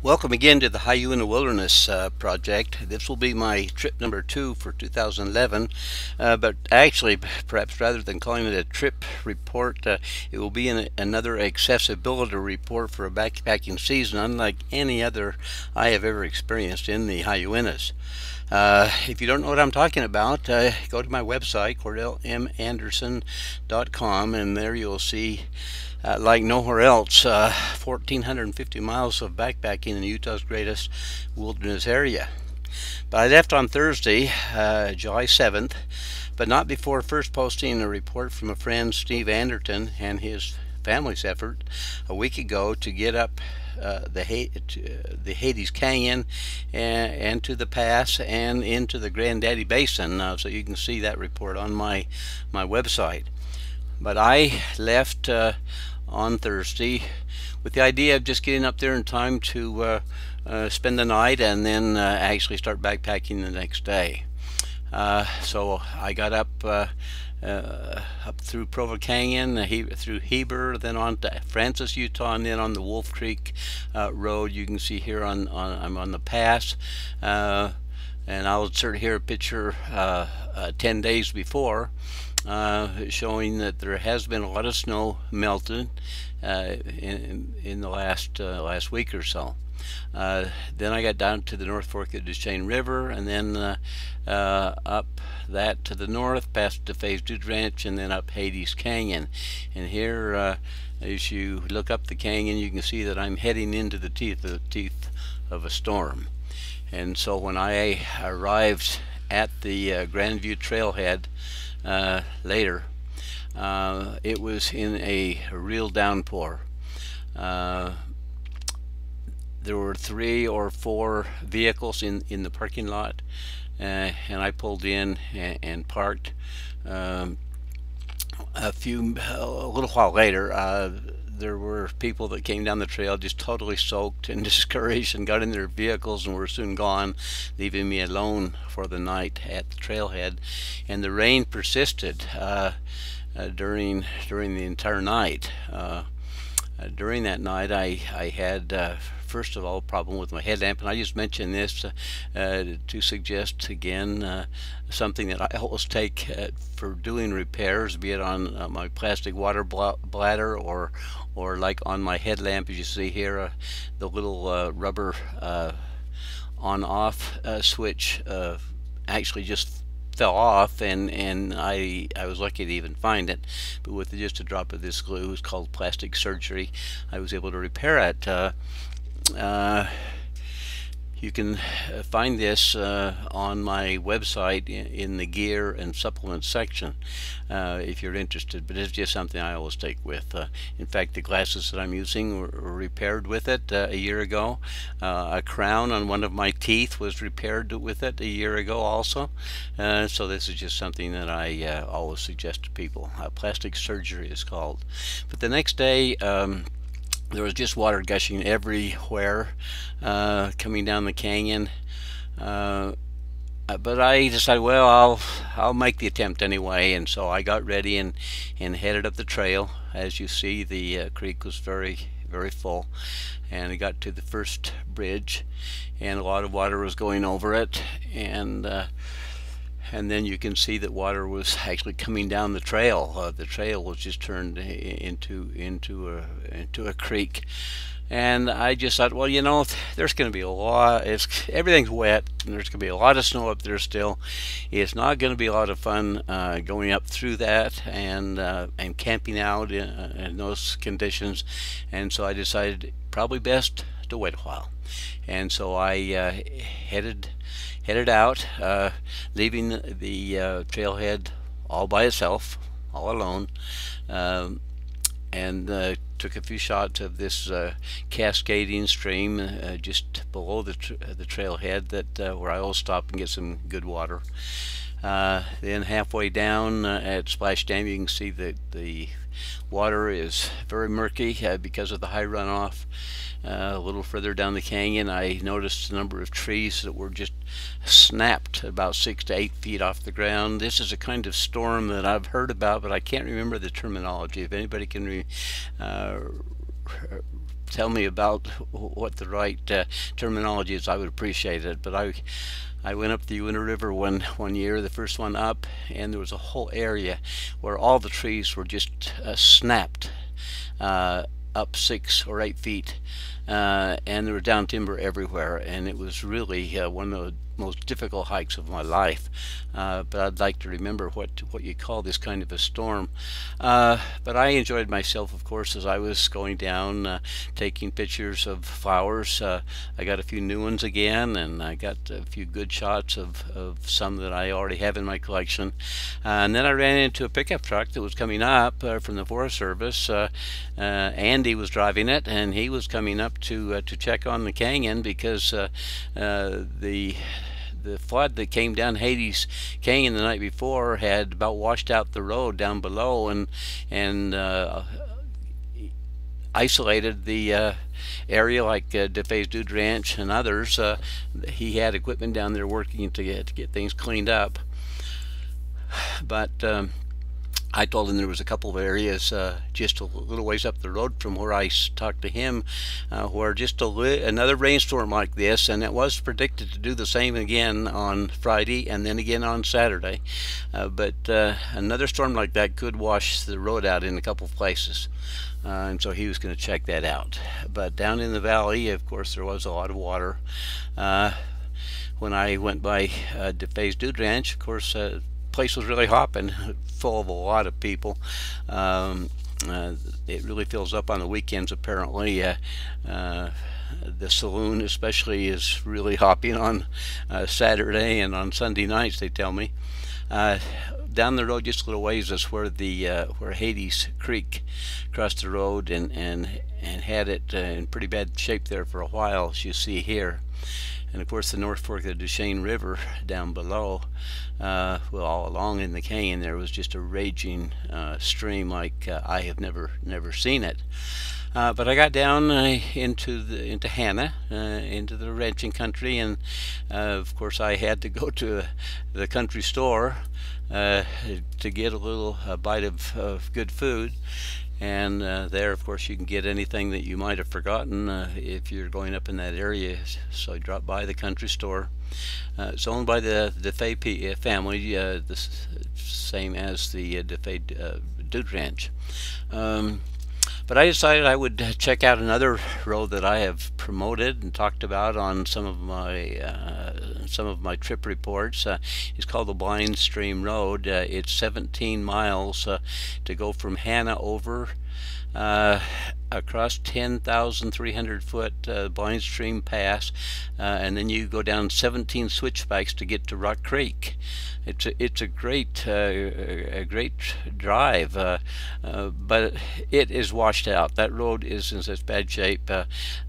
Welcome again to the High Uintas Wilderness project. This will be my trip number 2 for 2011, but actually, perhaps rather than calling it a trip report, it will be another accessibility report for a backpacking season unlike any other I have ever experienced in the High Uintas. If you don't know what I'm talking about, go to my website, cordellmandersen.com, and there you'll see like nowhere else, 1,450 miles of backpacking in Utah's greatest wilderness area. But I left on Thursday, July 7th, but not before first posting a report from a friend, Steve Andersen, and his family's effort a week ago to get up the Hades Canyon and to the pass and into the Granddaddy Basin. So you can see that report on my website. But I left on Thursday with the idea of just getting up there in time to spend the night and then actually start backpacking the next day. So I got up through Provo Canyon, through Heber, then on to Francis, Utah, and then on the Wolf Creek road. You can see here I'm on the pass, and I'll insert here a picture 10 days before, showing that there has been a lot of snow melted in the last week or so. Then I got down to the North Fork of the Duchesne River, and then up that to the north, past the Phase Dude Ranch, and then up Hades Canyon. And here, as you look up the canyon, you can see that I'm heading into the teeth of a storm. And so when I arrived at the Grandview Trailhead later, it was in a real downpour. There were 3 or 4 vehicles in the parking lot, and I pulled in and parked. A little while later, there were people that came down the trail just totally soaked and discouraged and got in their vehicles and were soon gone, leaving me alone for the night at the trailhead. And the rain persisted during the entire night. During that night, I had first of all a problem with my headlamp, and I just mentioned this to suggest again something that I always take for doing repairs, be it on my plastic water bladder or like on my headlamp. As you see here, the little rubber on-off switch actually just fell off, and I was lucky to even find it. But with just a drop of this glue, it's called plastic surgery, I was able to repair it. You can find this on my website in the gear and supplements section if you're interested, but it's just something I always take with. In fact, the glasses that I'm using were repaired with it a year ago. A crown on one of my teeth was repaired with it a year ago also. So this is just something that I always suggest to people. Plastic surgery is called. But the next day, there was just water gushing everywhere coming down the canyon, but I decided, well, I'll make the attempt anyway. And so I got ready and headed up the trail. As you see, the creek was very full, and I got to the first bridge and a lot of water was going over it, and then you can see that water was actually coming down the trail. The trail was just turned into a creek, and I just thought, well, you know, there's going to be a lot. Everything's wet, and there's going to be a lot of snow up there still. It's not going to be a lot of fun going up through that and camping out in those conditions. And so I decided probably best to wait a while, and so I headed out, leaving the trailhead all by itself, all alone, and took a few shots of this cascading stream just below the trailhead that where I always stop and get some good water. Then halfway down at Splash Dam, you can see that the water is very murky because of the high runoff. A little further down the canyon, I noticed a number of trees that were just snapped about 6 to 8 feet off the ground. This is a kind of storm that I've heard about, but I can't remember the terminology. If anybody can tell me about what the right terminology is, I would appreciate it. But I went up the Uinta River one year, the first one up, and there was a whole area where all the trees were just snapped up 6 or 8 feet, and there was down timber everywhere, and it was really one of the most difficult hikes of my life. But I'd like to remember what you call this kind of a storm. But I enjoyed myself, of course, as I was going down, taking pictures of flowers. I got a few new ones again, and I got a few good shots of some that I already have in my collection. And then I ran into a pickup truck that was coming up from the Forest Service. Andy was driving it, and he was coming up to check on the canyon because the flood that came down Hades Canyon the night before had about washed out the road down below and isolated the area like DeFay's Dude Ranch and others. He had equipment down there working to get things cleaned up, but I told him there was a couple of areas just a little ways up the road from where I talked to him where just another rainstorm like this, and it was predicted to do the same again on Friday and then again on Saturday. But another storm like that could wash the road out in a couple of places. And so he was going to check that out. But down in the valley, of course, there was a lot of water. When I went by DeFay's Dude Ranch, of course, place was really hopping, full of a lot of people. It really fills up on the weekends apparently. The saloon especially is really hopping on Saturday and on Sunday nights, they tell me. Down the road just a little ways is where where Hades Creek crossed the road and had it in pretty bad shape there for a while, as you see here. And of course the North Fork of the Duchesne River down below, well, all along in the canyon there was just a raging stream like I have never seen it. But I got down into Hannah, into the ranching country, and of course I had to go to the country store to get a little bite of good food. And there, of course, you can get anything that you might have forgotten if you're going up in that area. So I dropped by the country store. It's owned by the DeFay family, the same as the DeFay Dude Ranch. But I decided I would check out another road that I have promoted and talked about on some of my trip reports. It's called the Blind Stream Road. It's 17 miles to go from Hannah over across 10,300 foot Blind Stream Pass, and then you go down 17 switchbacks to get to Rock Creek. It's a great drive, but it is washed out. That road is in such bad shape.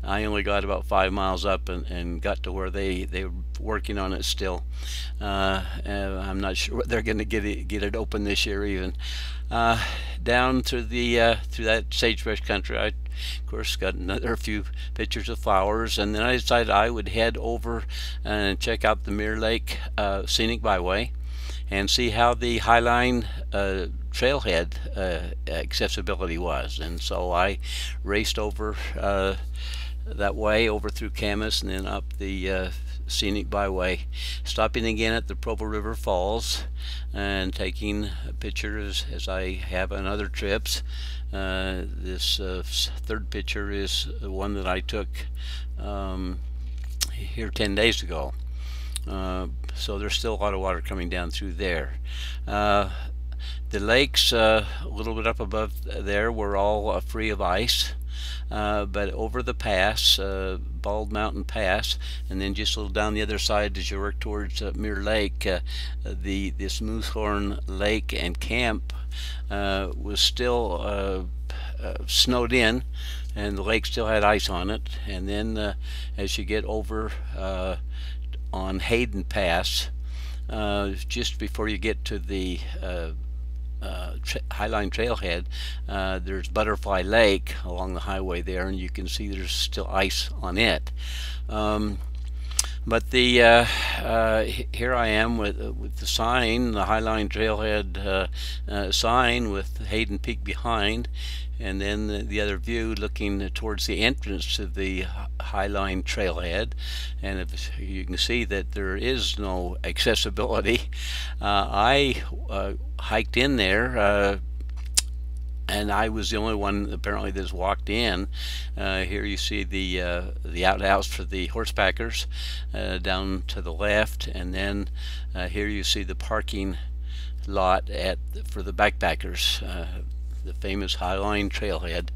I only got about 5 miles up and got to where they were working on it still. I'm not sure they're going to get it open this year even. Down through that sagebrush country, I of course got another few pictures of flowers, and then I decided I would head over and check out the Mirror Lake Scenic Byway and see how the Highline Trailhead accessibility was. And so I raced over that way over through Camas and then up the Scenic Byway, stopping again at the Provo River Falls and taking pictures as I have on other trips. This third picture is the one that I took here 10 days ago. So there's still a lot of water coming down through there. The lakes a little bit up above there were all free of ice. But over the pass, Bald Mountain Pass, and then just a little down the other side as you work towards Mirror Lake, this Moosehorn Lake and camp was still snowed in, and the lake still had ice on it. And then as you get over on Hayden Pass, just before you get to the Highline Trailhead, there's Butterfly Lake along the highway there, and you can see there's still ice on it. But here I am with the sign, the Highline Trailhead sign with Hayden Peak behind, and then the other view looking towards the entrance to the Highline Trailhead. And if you can see that there is no accessibility, I hiked in there, and I was the only one apparently that's walked in. Here you see the outhouse for the horsepackers down to the left, and then here you see the parking lot for the backpackers, the famous Highline Trailhead.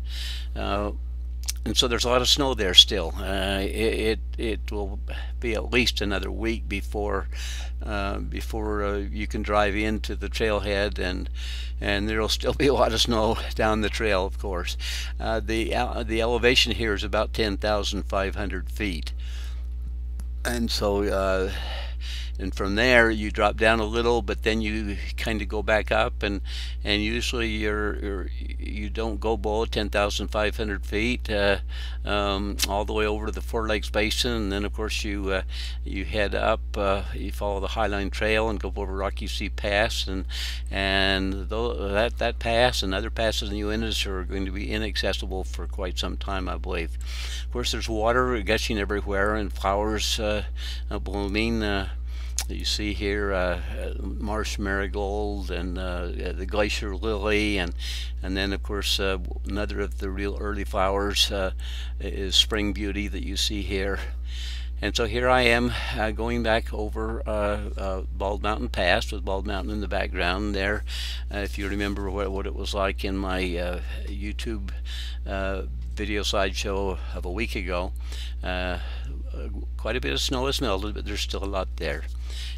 And so there's a lot of snow there still. It will be at least another week before you can drive into the trailhead, and there'll still be a lot of snow down the trail, of course. The elevation here is about 10,500 feet, and so and from there you drop down a little, but then you kind of go back up, and usually you don't go below 10,500 feet all the way over to the Four Lakes Basin, and then of course you head up, you follow the Highline Trail and go over Rocky Sea Pass, and that pass and other passes in the Uintas are going to be inaccessible for quite some time, I believe. Of course, there's water gushing everywhere and flowers blooming. You see here marsh marigold and the glacier lily, and then of course another of the real early flowers is spring beauty that you see here. And so here I am going back over Bald Mountain Pass with Bald Mountain in the background there. If you remember what it was like in my YouTube video slideshow of a week ago, quite a bit of snow has melted, but there's still a lot there.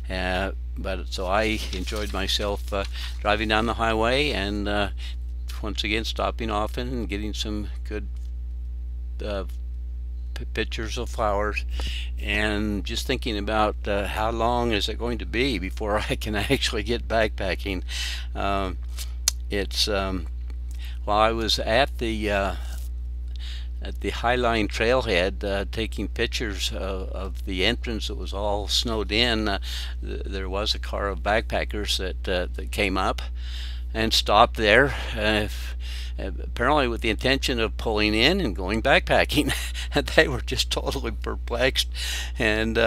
But so I enjoyed myself driving down the highway, and once again stopping often and getting some good pictures of flowers, and just thinking about how long is it going to be before I can actually get backpacking. While I was at the Highline Trailhead taking pictures of the entrance that was all snowed in, there was a car of backpackers that came up and stopped there, apparently with the intention of pulling in and going backpacking. And they were just totally perplexed, and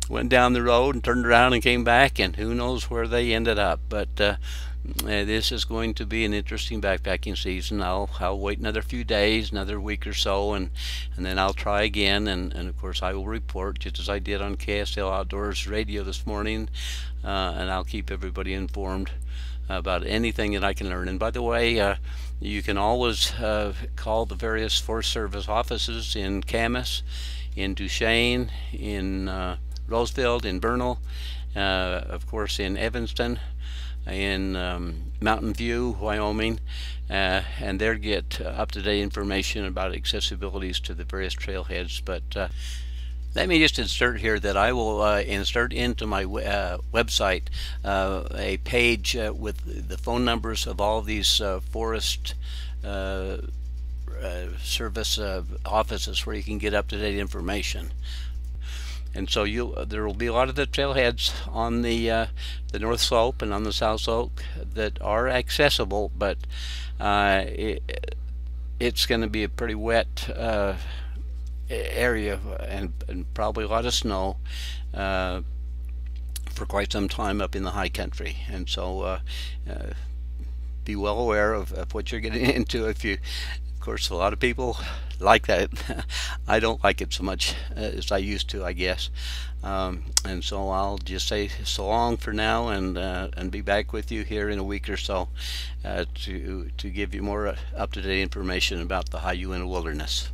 went down the road and turned around and came back, and who knows where they ended up. But this is going to be an interesting backpacking season. I'll wait another few days, another week or so, and then I'll try again, and of course I will report just as I did on KSL Outdoors Radio this morning, and I'll keep everybody informed about anything that I can learn. And by the way, you can always call the various Forest Service offices in Camas, in Duchesne, in Roseville, in Bernal, of course in Evanston, in Mountain View, Wyoming, and they'll get up-to-date information about accessibilities to the various trailheads. But let me just insert here that I will insert into my website a page with the phone numbers of all of these Forest Service offices where you can get up-to-date information. And so there will be a lot of the trailheads on the North Slope and on the South Slope that are accessible, but it's going to be a pretty wet area, and probably a lot of snow for quite some time up in the high country. And so be well aware of what you're getting into. Of course, a lot of people like that. I don't like it so much as I used to, I guess. And so I'll just say so long for now, and be back with you here in a week or so to give you more up-to-date information about the High Uintas Wilderness.